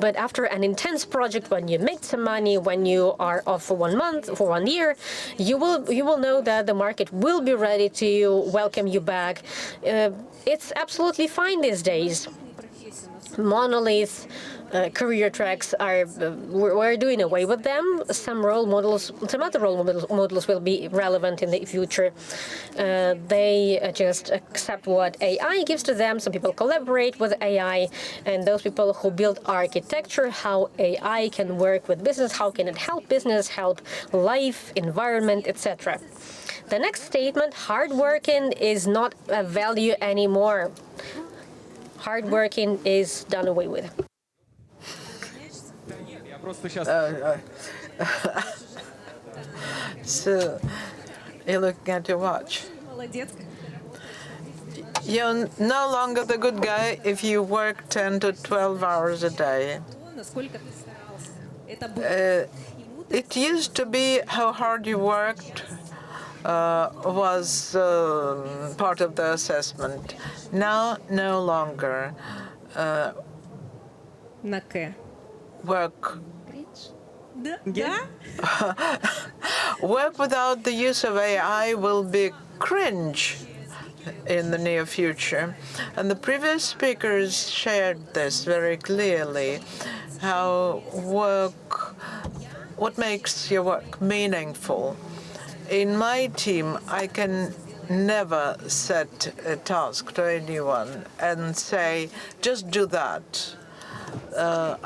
But after an intense project, when you make some money, when you are off for 1 month, for 1 year, you will know that the market will be ready to welcome you back. It's absolutely fine these days. Monoliths, career tracks are we're doing away with them. Some other role models will be relevant in the future. They just accept what AI gives to them. Some people collaborate with AI, and those people who build architecture, how AI can work with business, how can it help business, help life, environment, etc. The next statement: hardworking is not a value anymore. Hardworking is done away with. So, you're looking at your watch. You're no longer the good guy if you work 10 to 12 hours a day. It used to be how hard you worked was part of the assessment. Now, no longer. Work. Work without the use of AI will be cringe in the near future. And the previous speakers shared this very clearly, how what makes your work meaningful. In my team, I can never set a task to anyone and say, just do that.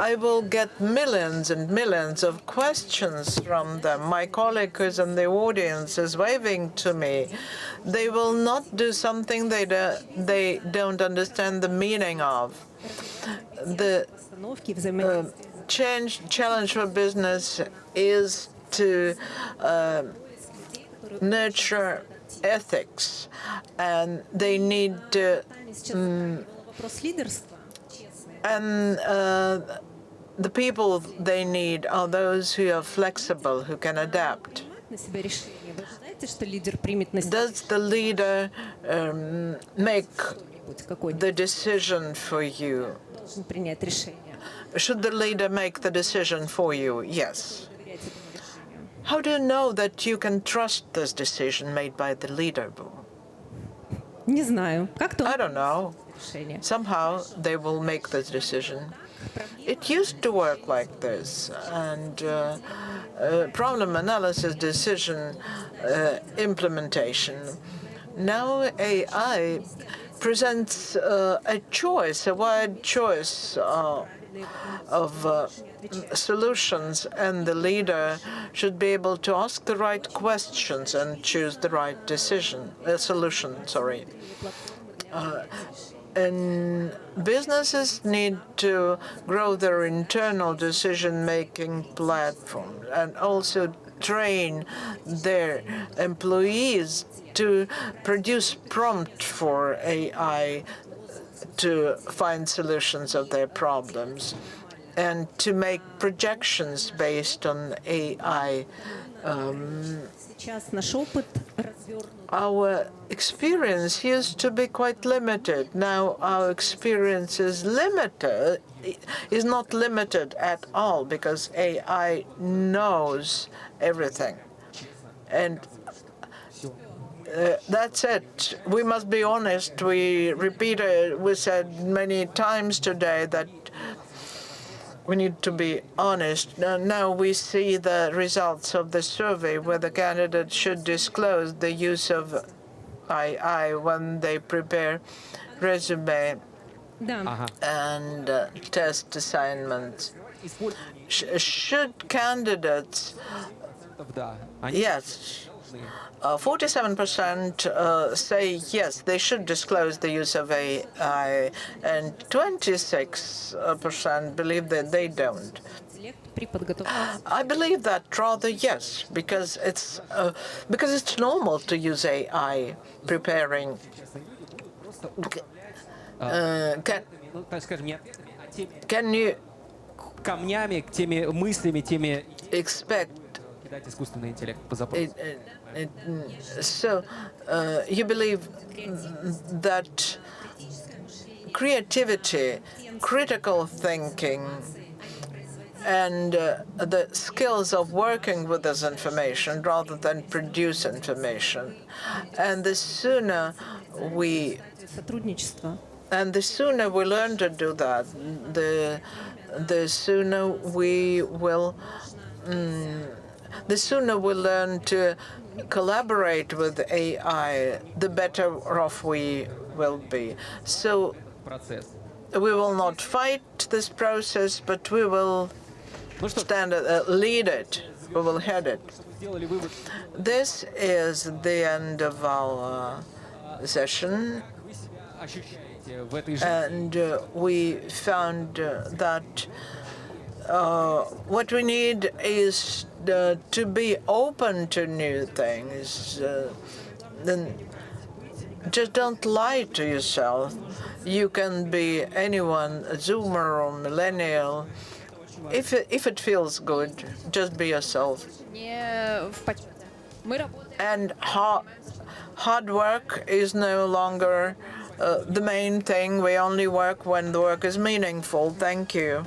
I will get millions and millions of questions from them. My colleague who's in the audience is waving to me. They will not do something they don't understand the meaning of. The challenge for business is to nurture ethics, and they need to the people they need are those who are flexible, who can adapt. Does the leader make the decision for you? Should the leader make the decision for you? Yes. How do you know that you can trust this decision made by the leader? I don't know. Somehow they will make this decision. It used to work like this, and problem analysis, decision implementation. Now AI presents a choice, a wide choice of solutions, and the leader should be able to ask the right questions and choose the right solution. And businesses need to grow their internal decision-making platform and also train their employees to produce prompt for AI to find solutions of their problems and to make projections based on AI. Our experience used to be quite limited. Now our experience is not limited at all, because AI knows everything. And that's it. We must be honest. We said many times today that we need to be honest. Now we see the results of the survey where the candidates should disclose the use of AI when they prepare resume and test assignments. Should candidates, yes, 47% say yes, they should disclose the use of AI, and 26% believe that they don't. I believe that rather yes, because it's normal to use AI preparing. Ну, так скажем, не Can you камнями, теми мыслями, теми expect кидать искусственный интеллект по запросу. So, you believe that creativity, critical thinking, and the skills of working with this information rather than produce information. And the sooner we learn to do that, the sooner we will. The sooner we learn to collaborate with AI, the better off we will be. So we will not fight this process, but we will lead it. We will head it. This is the end of our session. And we found that what we need is to be open to new things. Then just don't lie to yourself. You can be anyone, a Zoomer or Millennial. If it feels good, just be yourself. And hard work is no longer the main thing. We only work when the work is meaningful. Thank you.